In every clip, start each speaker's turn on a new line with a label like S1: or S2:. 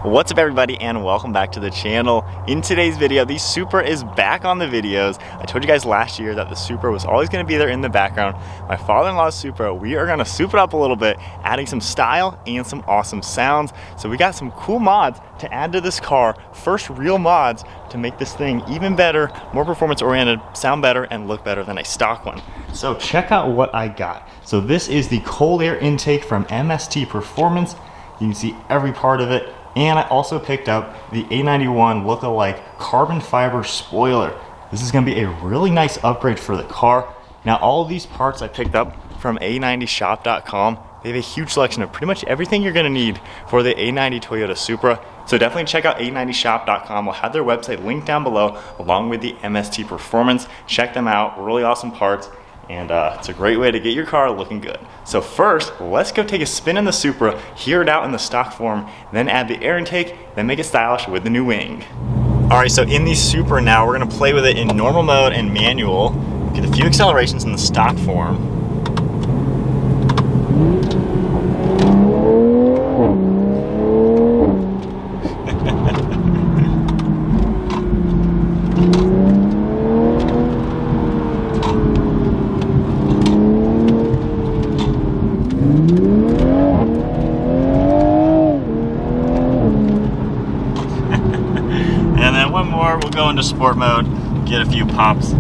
S1: What's up everybody and welcome back to the channel. In today's video, the Supra is back on the videos. I told you guys last year that the Supra was always going to be there in the background. My father-in-law's Supra, we are going to soup it up a little bit, adding some style and some awesome sounds. So we got some cool mods to add to this car. First real mods to make this thing even better, more performance oriented, sound better, and look better than a stock one. So check out what I got. So this is the cold air intake from MST Performance. You can see every part of it. And I also picked up the A91 look-alike carbon fiber spoiler. This is gonna be a really nice upgrade for the car. Now all of these parts I picked up from A90shop.com. They have a huge selection of pretty much everything you're gonna need for the A90 Toyota Supra. So definitely check out A90shop.com. We'll have their website linked down below along with the MST Performance. Check them out, really awesome parts. And it's a great way to get your car looking good. So first, let's go take a spin in the Supra, hear it out in the stock form, then add the air intake, then make it stylish with the new wing. All right, so in the Supra now, we're gonna play with it in normal mode and manual, get a few accelerations in the stock form. We'll go into sport mode, get a few pops.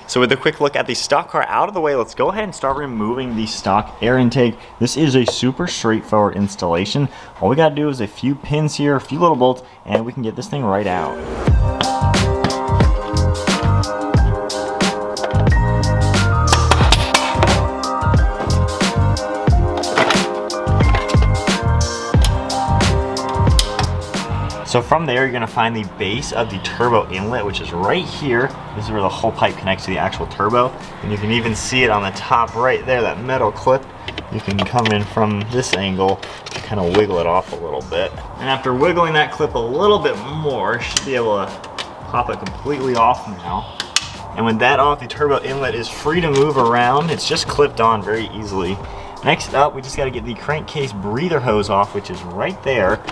S1: So with a quick look at the stock car out of the way, let's go ahead and start removing the stock air intake. This is a super straightforward installation. All we gotta do is a few pins here, a few little bolts, and we can get this thing right out. So from there, you're gonna find the base of the turbo inlet, which is right here. This is where the whole pipe connects to the actual turbo. And you can even see it on the top right there, that metal clip. You can come in from this angle and kind of wiggle it off a little bit. And after wiggling that clip a little bit more, you should be able to pop it completely off now. And with that off, the turbo inlet is free to move around. It's just clipped on very easily. Next up, we just gotta get the crankcase breather hose off, which is right there.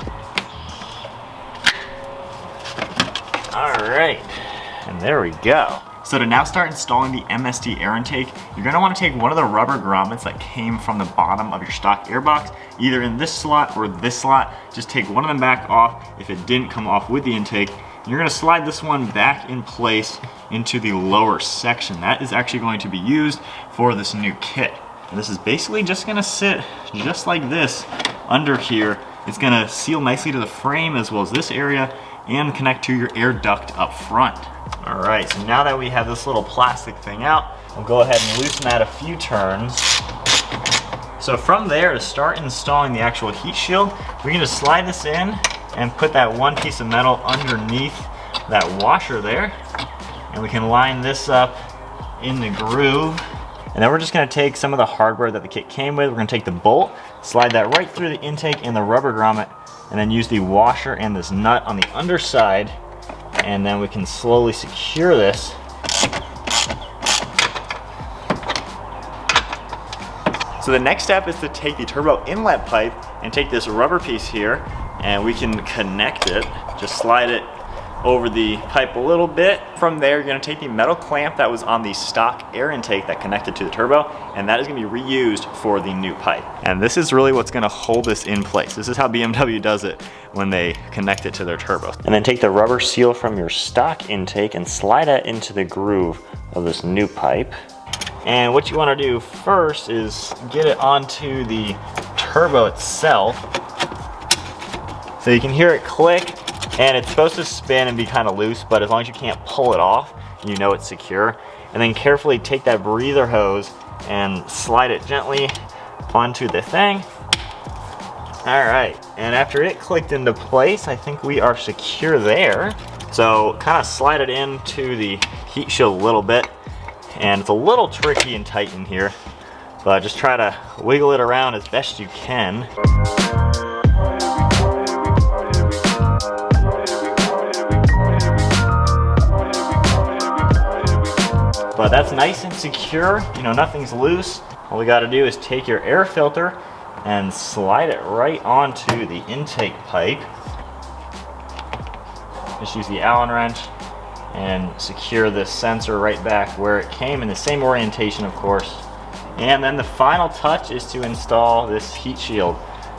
S1: All right, and there we go. So to now start installing the MST air intake, you're gonna wanna take one of the rubber grommets that came from the bottom of your stock airbox, either in this slot or this slot. Just take one of them back off if it didn't come off with the intake. And you're gonna slide this one back in place into the lower section. That is actually going to be used for this new kit. And this is basically just gonna sit just like this under here. It's gonna seal nicely to the frame as well as this area and connect to your air duct up front. All right, so now that we have this little plastic thing out, we'll go ahead and loosen that a few turns. So from there, to start installing the actual heat shield, we can just slide this in and put that one piece of metal underneath that washer there. And we can line this up in the groove. And then we're just gonna take some of the hardware that the kit came with. We're gonna take the bolt, slide that right through the intake and the rubber grommet, and then use the washer and this nut on the underside, and then we can slowly secure this. So the next step is to take the turbo inlet pipe and take this rubber piece here, and we can connect it, just slide it over the pipe a little bit. From there, you're gonna take the metal clamp that was on the stock air intake that connected to the turbo, and that is gonna be reused for the new pipe. And this is really what's gonna hold this in place. This is how BMW does it when they connect it to their turbo. And then take the rubber seal from your stock intake and slide it into the groove of this new pipe. And what you wanna do first is get it onto the turbo itself. So you can hear it click, and it's supposed to spin and be kind of loose, but as long as you can't pull it off, you know it's secure. And then carefully take that breather hose and slide it gently onto the thing. All right, and after it clicked into place, I think we are secure there. So kind of slide it into the heat shield a little bit, and it's a little tricky and tight in here, but just try to wiggle it around as best you can. But that's nice and secure, you know, nothing's loose. All we gotta do is take your air filter and slide it right onto the intake pipe. Just use the Allen wrench and secure this sensor right back where it came, in the same orientation, of course. And then the final touch is to install this heat shield.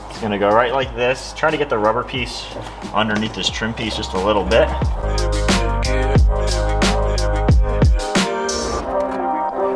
S1: It's gonna go right like this. Try to get the rubber piece underneath this trim piece just a little bit.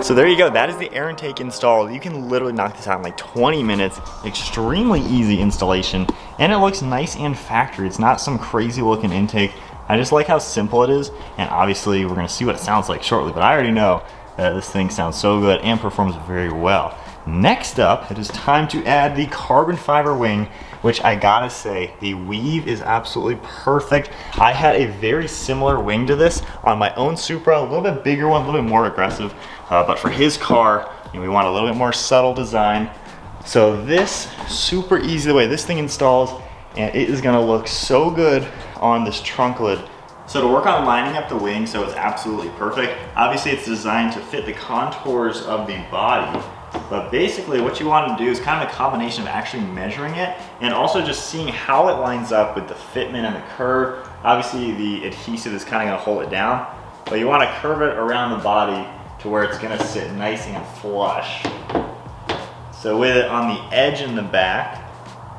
S1: So there you go, that is the air intake installed. You can literally knock this out in like 20 minutes. Extremely easy installation, and it looks nice and factory. It's not some crazy looking intake. I just like how simple it is, and obviously we're gonna see what it sounds like shortly, but I already know that this thing sounds so good and performs very well. Next up, it is time to add the carbon fiber wing, which I gotta say, the weave is absolutely perfect. I had a very similar wing to this on my own Supra, a little bit bigger one, a little bit more aggressive, but for his car, you know, we want a little bit more subtle design. So this, super easy the way this thing installs, and it is gonna look so good on this trunk lid. So to work on lining up the wing so it's absolutely perfect, obviously it's designed to fit the contours of the body, but basically what you want to do is kind of a combination of actually measuring it and also just seeing how it lines up with the fitment and the curve. Obviously the adhesive is kind of going to hold it down, but you want to curve it around the body to where it's going to sit nice and flush. So with it on the edge in the back,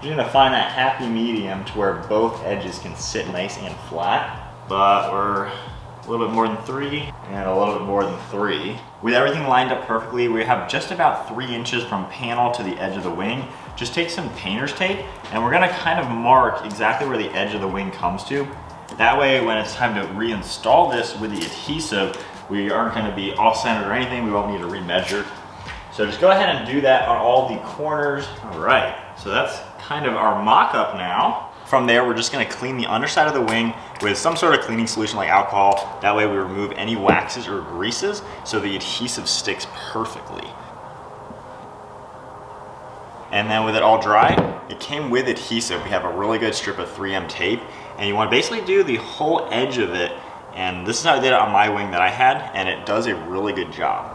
S1: you're going to find that happy medium to where both edges can sit nice and flat. But we're a little bit more than 3 and a little bit more than 3. With everything lined up perfectly, we have just about 3 inches from panel to the edge of the wing. Just take some painter's tape and we're gonna kind of mark exactly where the edge of the wing comes to. That way, when it's time to reinstall this with the adhesive, we aren't gonna be off-centered or anything. We won't need to remeasure. So just go ahead and do that on all the corners. All right, so that's kind of our mock-up now. From there, we're just gonna clean the underside of the wing with some sort of cleaning solution like alcohol. That way we remove any waxes or greases so the adhesive sticks perfectly. And then with it all dry, it came with adhesive. We have a really good strip of 3M tape, and you wanna basically do the whole edge of it. And this is how I did it on my wing that I had, and it does a really good job.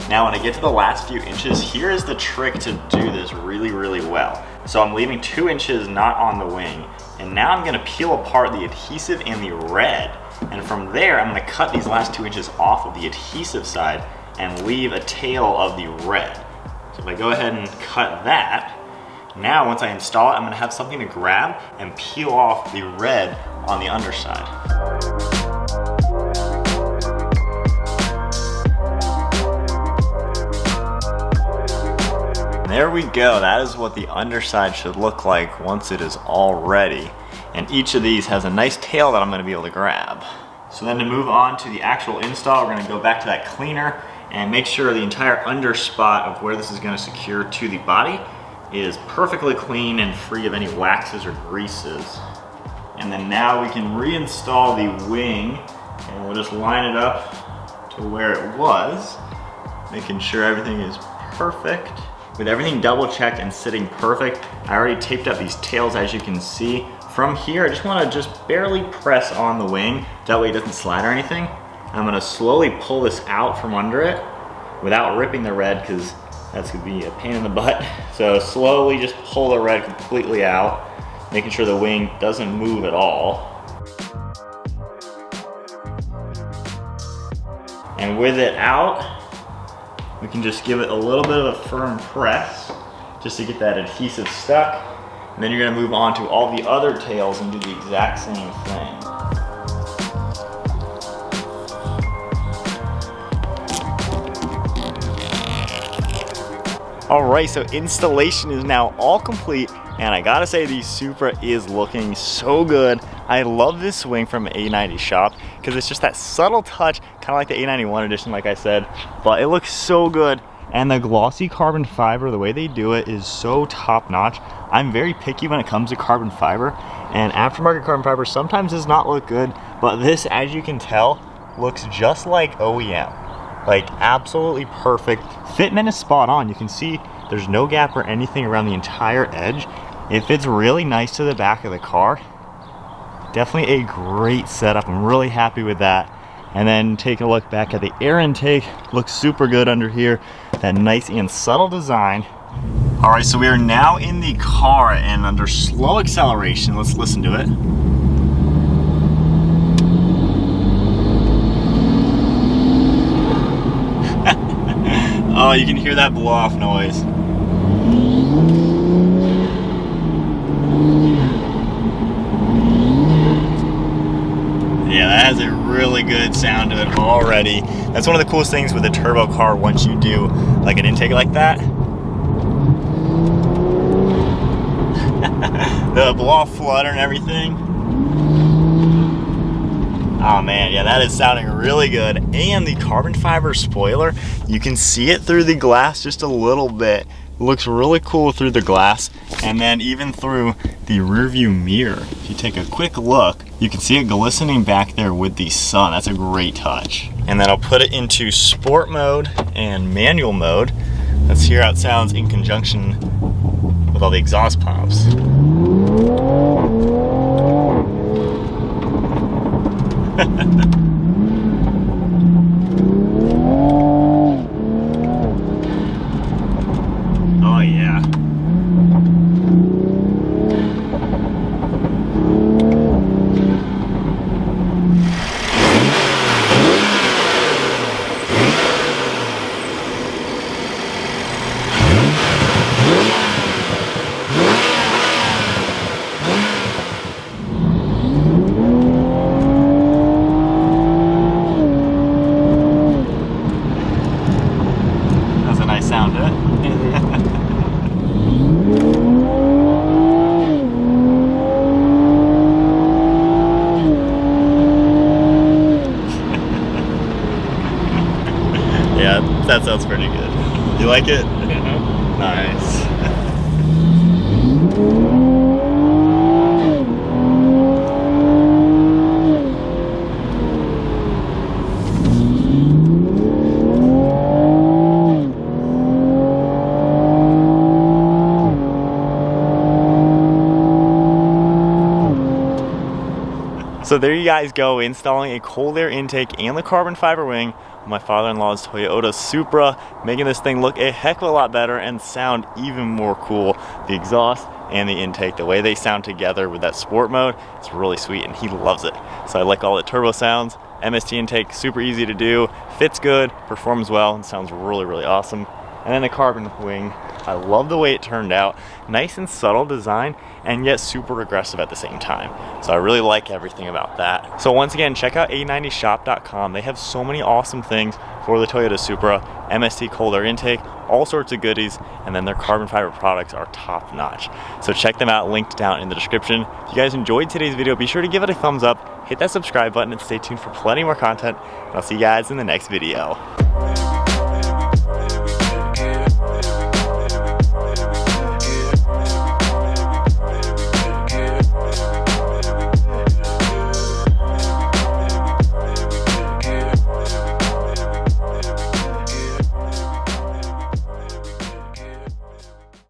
S1: Now when I get to the last few inches, here is the trick to do this really, really well. So I'm leaving 2 inches not on the wing, and now I'm gonna peel apart the adhesive and the red. And from there, I'm gonna cut these last 2 inches off of the adhesive side and leave a tail of the red. So if I go ahead and cut that, now once I install it, I'm gonna have something to grab and peel off the red on the underside. There we go, that is what the underside should look like once it is all ready. And each of these has a nice tail that I'm gonna be able to grab. So then to move on to the actual install, we're gonna go back to that cleaner and make sure the entire under spot of where this is gonna secure to the body is perfectly clean and free of any waxes or greases. And then now we can reinstall the wing, and we'll just line it up to where it was, making sure everything is perfect. With everything double checked and sitting perfect, I already taped up these tails, as you can see. From here, I just wanna barely press on the wing, that way it doesn't slide or anything. I'm gonna slowly pull this out from under it without ripping the red, because that's gonna be a pain in the butt. So slowly just pull the red completely out, making sure the wing doesn't move at all. And with it out, we can just give it a little bit of a firm press just to get that adhesive stuck. And then you're gonna move on to all the other tails and do the exact same thing. All right, so installation is now all complete, and I gotta say the Supra is looking so good. I love this swing from A90 shop because it's just that subtle touch, kind of like the A91 Edition, like I said, but it looks so good. And the glossy carbon fiber, the way they do it is so top notch. I'm very picky when it comes to carbon fiber, and aftermarket carbon fiber sometimes does not look good, but this, as you can tell, looks just like OEM. Like absolutely perfect. Fitment is spot on. You can see there's no gap or anything around the entire edge. It fits really nice to the back of the car. Definitely a great setup. I'm really happy with that. And then taking a look back at the air intake, looks super good under here. That nice and subtle design. All right, so we are now in the car and under slow acceleration. Let's listen to it. Oh, you can hear that blow off noise. Yeah, that has a really good sound to it already. That's one of the coolest things with a turbo car once you do like an intake like that. The blow off flutter and everything. Oh man, yeah, that is sounding really good. And the carbon fiber spoiler, you can see it through the glass just a little bit. It looks really cool through the glass, and then even through the rear view mirror. If you take a quick look, you can see it glistening back there with the sun. That's a great touch. And then I'll put it into sport mode and manual mode. Let's hear how it sounds in conjunction with all the exhaust pumps. Oh yeah. Sound it. Yeah, that sounds pretty good. You like it? Yeah. Nice. So there you guys go, installing a cold air intake and the carbon fiber wing on my father-in-law's Toyota Supra, making this thing look a heck of a lot better and sound even more cool. The exhaust and the intake, the way they sound together with that sport mode, it's really sweet and he loves it. So I like all the turbo sounds. MST intake, super easy to do, fits good, performs well, and sounds really, really awesome. And then the carbon wing, I love the way it turned out. Nice and subtle design, and yet super aggressive at the same time. So I really like everything about that. So once again, check out A90shop.com. They have so many awesome things for the Toyota Supra, MST cold air intake, all sorts of goodies, and then their carbon fiber products are top notch. So check them out, linked down in the description. If you guys enjoyed today's video, be sure to give it a thumbs up, hit that subscribe button, and stay tuned for plenty more content. And I'll see you guys in the next video.